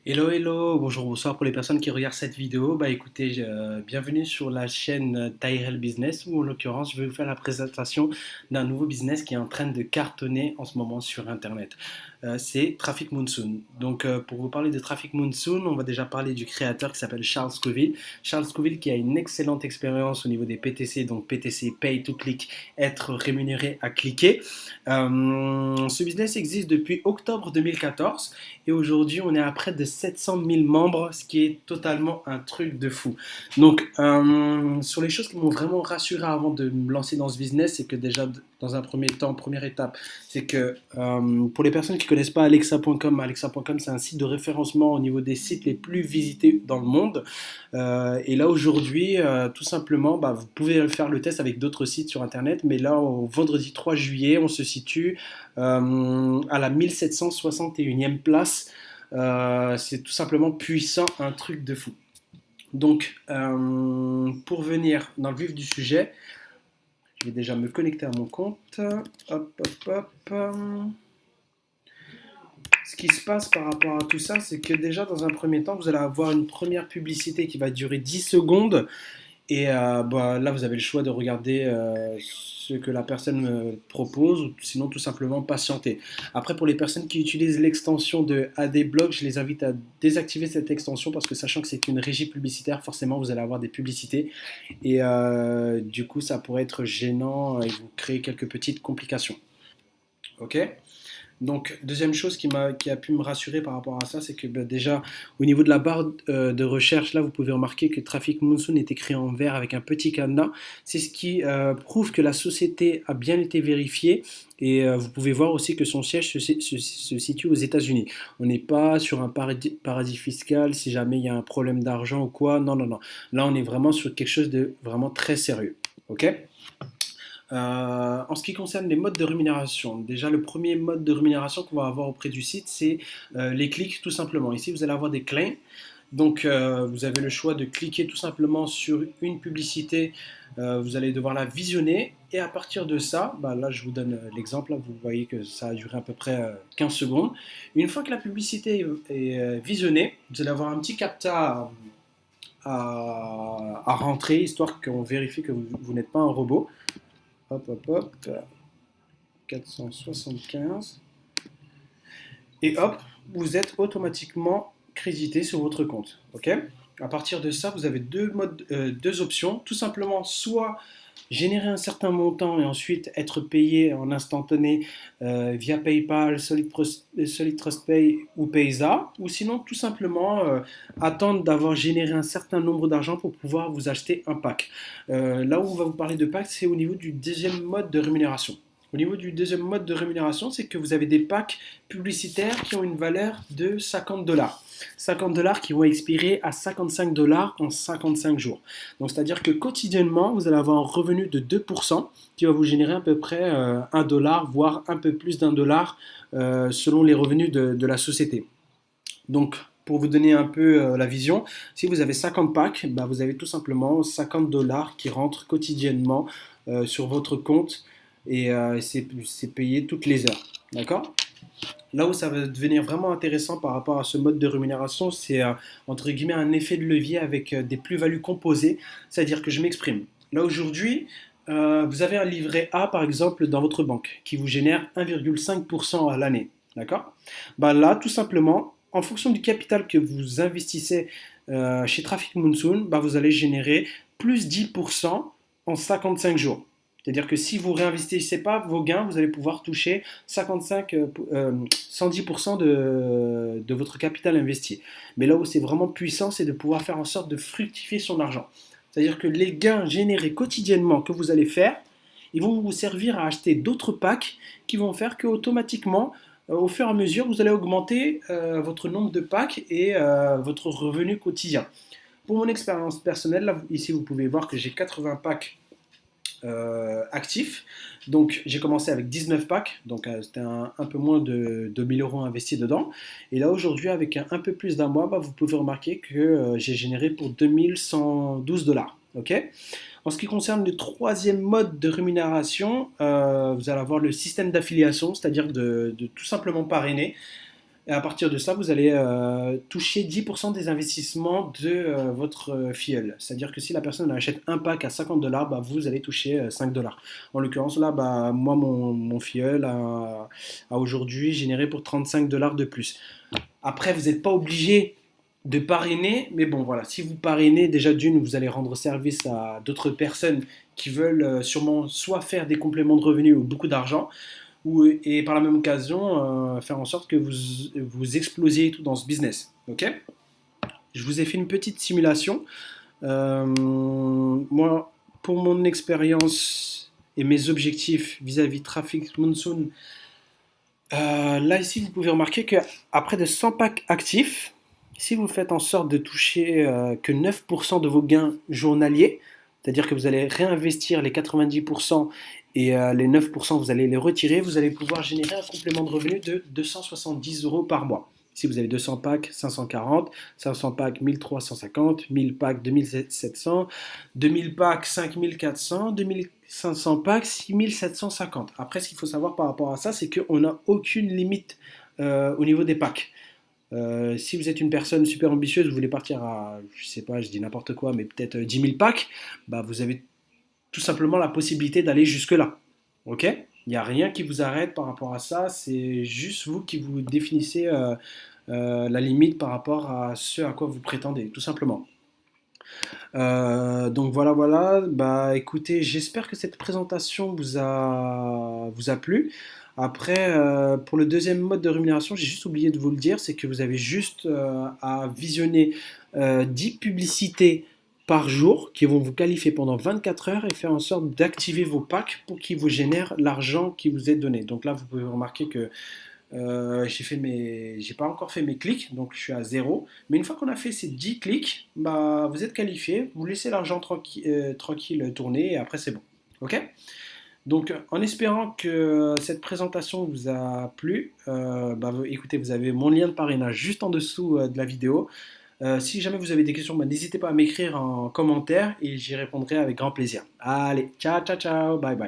Hello, hello, bonjour, bonsoir pour les personnes qui regardent cette vidéo. Écoutez, bienvenue sur la chaîne Tyrell Business où en l'occurrence je vais vous faire la présentation d'un nouveau business qui est en train de cartonner en ce moment sur Internet. C'est Traffic Monsoon. Pour vous parler de Traffic Monsoon, on va déjà parler du créateur qui s'appelle Charles Scovill. Charles Scovill qui a une excellente expérience au niveau des PTC, donc PTC Pay to Click, être rémunéré à cliquer. Ce business existe depuis octobre 2014 et aujourd'hui on est à près de 700 000 membres, ce qui est totalement un truc de fou. Sur les choses qui m'ont vraiment rassuré avant de me lancer dans ce business, c'est que déjà, dans un premier temps, première étape, c'est que pour les personnes qui ne connaissent pas Alexa.com, Alexa.com c'est un site de référencement au niveau des sites les plus visités dans le monde. Et là aujourd'hui, tout simplement, vous pouvez faire le test avec d'autres sites sur Internet, mais là, au vendredi 3 juillet, on se situe à la 1761e place. C'est tout simplement puissant, un truc de fou. Pour venir dans le vif du sujet, je vais déjà me connecter à mon compte. Hop, hop, hop. Ce qui se passe par rapport à tout ça, c'est que déjà dans un premier temps, vous allez avoir une première publicité qui va durer 10 secondes. Et là, vous avez le choix de regarder ce que la personne me propose ou sinon tout simplement patienter. Après, pour les personnes qui utilisent l'extension de AdBlock, je les invite à désactiver cette extension parce que sachant que c'est une régie publicitaire, forcément vous allez avoir des publicités et du coup ça pourrait être gênant et vous créer quelques petites complications. Ok? Donc, deuxième chose qui a pu me rassurer par rapport à ça, c'est que déjà, au niveau de la barre de recherche, là, vous pouvez remarquer que Traffic Monsoon est écrit en vert avec un petit cadenas. C'est ce qui prouve que la société a bien été vérifiée. Et vous pouvez voir aussi que son siège se situe aux États-Unis. On n'est pas sur un paradis fiscal si jamais il y a un problème d'argent ou quoi. Non, non, non. Là, on est vraiment sur quelque chose de vraiment très sérieux. Ok? En ce qui concerne les modes de rémunération, déjà le premier mode de rémunération qu'on va avoir auprès du site, c'est les clics tout simplement. Ici, vous allez avoir des claims. Vous avez le choix de cliquer tout simplement sur une publicité. Vous allez devoir la visionner. Et à partir de ça, là, je vous donne l'exemple. Là, vous voyez que ça a duré à peu près 15 secondes. Une fois que la publicité est visionnée, vous allez avoir un petit captcha à rentrer, histoire qu'on vérifie que vous n'êtes pas un robot. Hop, hop, hop. 475. Et hop, vous êtes automatiquement crédité sur votre compte. Ok? À partir de ça, vous avez deux options. Tout simplement, soit générer un certain montant et ensuite être payé en instantané via PayPal, Solid Trust Pay ou Payza, ou sinon tout simplement attendre d'avoir généré un certain nombre d'argent pour pouvoir vous acheter un pack. Là où on va vous parler de pack, c'est au niveau du deuxième mode de rémunération. Au niveau du deuxième mode de rémunération, c'est que vous avez des packs publicitaires qui ont une valeur de 50 dollars. 50 dollars qui vont expirer à 55 dollars en 55 jours. Donc, c'est-à-dire que quotidiennement, vous allez avoir un revenu de 2% qui va vous générer à peu près 1 dollar, voire un peu plus d'un dollar selon les revenus de la société. Donc, pour vous donner un peu la vision, si vous avez 50 packs, vous avez tout simplement 50 dollars qui rentrent quotidiennement sur votre compte et c'est payé toutes les heures. D'accord? Là où ça va devenir vraiment intéressant par rapport à ce mode de rémunération, c'est entre guillemets un effet de levier avec des plus-values composées. C'est-à-dire que je m'exprime. Là aujourd'hui, vous avez un livret A par exemple dans votre banque qui vous génère 1,5% à l'année. D'accord? Là, tout simplement, en fonction du capital que vous investissez chez Traffic Monsoon, vous allez générer plus 10% en 55 jours. C'est-à-dire que si vous ne réinvestissez pas vos gains, vous allez pouvoir toucher 110% de votre capital investi. Mais là où c'est vraiment puissant, c'est de pouvoir faire en sorte de fructifier son argent. C'est-à-dire que les gains générés quotidiennement que vous allez faire, ils vont vous servir à acheter d'autres packs qui vont faire qu'automatiquement, au fur et à mesure, vous allez augmenter votre nombre de packs et votre revenu quotidien. Pour mon expérience personnelle, là, ici vous pouvez voir que j'ai 80 packs actifs. Donc j'ai commencé avec 19 packs, donc c'était un peu moins de 2000 euros investis dedans. Et là aujourd'hui, avec un peu plus d'un mois, vous pouvez remarquer que j'ai généré pour 2112 dollars. Ok. En ce qui concerne le troisième mode de rémunération, vous allez avoir le système d'affiliation, c'est-à-dire de tout simplement parrainer. Et à partir de ça, vous allez toucher 10% des investissements de votre filleul. C'est-à-dire que si la personne achète un pack à 50 $, bah, vous allez toucher 5 $. En l'occurrence, là, bah, moi, mon filleul a aujourd'hui généré pour 35 $ de plus. Après, vous n'êtes pas obligé de parrainer, mais bon, voilà, si vous parrainez, déjà d'une, vous allez rendre service à d'autres personnes qui veulent sûrement soit faire des compléments de revenus ou beaucoup d'argent, et par la même occasion, faire en sorte que vous explosiez tout dans ce business. Ok. Je vous ai fait une petite simulation. Moi, pour mon expérience et mes objectifs vis-à-vis Traffic Monsoon, là ici, vous pouvez remarquer qu'après de 100 packs actifs, si vous faites en sorte de toucher que 9% de vos gains journaliers, c'est-à-dire que vous allez réinvestir les 90% et les 9% vous allez les retirer, vous allez pouvoir générer un complément de revenu de 270 € par mois. Si vous avez 200 packs, 540, 500 packs, 1350, 1000 packs, 2700, 2000 packs, 5400, 2500 packs, 6750. Après, ce qu'il faut savoir par rapport à ça, c'est qu'on n'a aucune limite au niveau des packs. Si vous êtes une personne super ambitieuse, vous voulez partir à, je sais pas, je dis n'importe quoi, mais peut-être 10 000 packs, bah vous avez tout simplement la possibilité d'aller jusque-là. Ok. Il n'y a rien qui vous arrête par rapport à ça, c'est juste vous qui vous définissez la limite par rapport à ce à quoi vous prétendez, tout simplement. Donc voilà, voilà. Bah écoutez, j'espère que cette présentation vous a plu. Après, pour le deuxième mode de rémunération, j'ai juste oublié de vous le dire, c'est que vous avez juste à visionner 10 publicités par jour qui vont vous qualifier pendant 24 heures et faire en sorte d'activer vos packs pour qu'ils vous génèrent l'argent qui vous est donné. Donc là, vous pouvez remarquer que j'ai pas encore fait mes clics, donc je suis à zéro. Mais une fois qu'on a fait ces 10 clics, bah, vous êtes qualifié, vous laissez l'argent tranquille tourner et après c'est bon. Ok. Donc en espérant que cette présentation vous a plu, bah, écoutez, vous avez mon lien de parrainage juste en dessous de la vidéo. Si jamais vous avez des questions, bah, n'hésitez pas à m'écrire en commentaire et j'y répondrai avec grand plaisir. Allez, ciao, ciao, ciao, bye bye.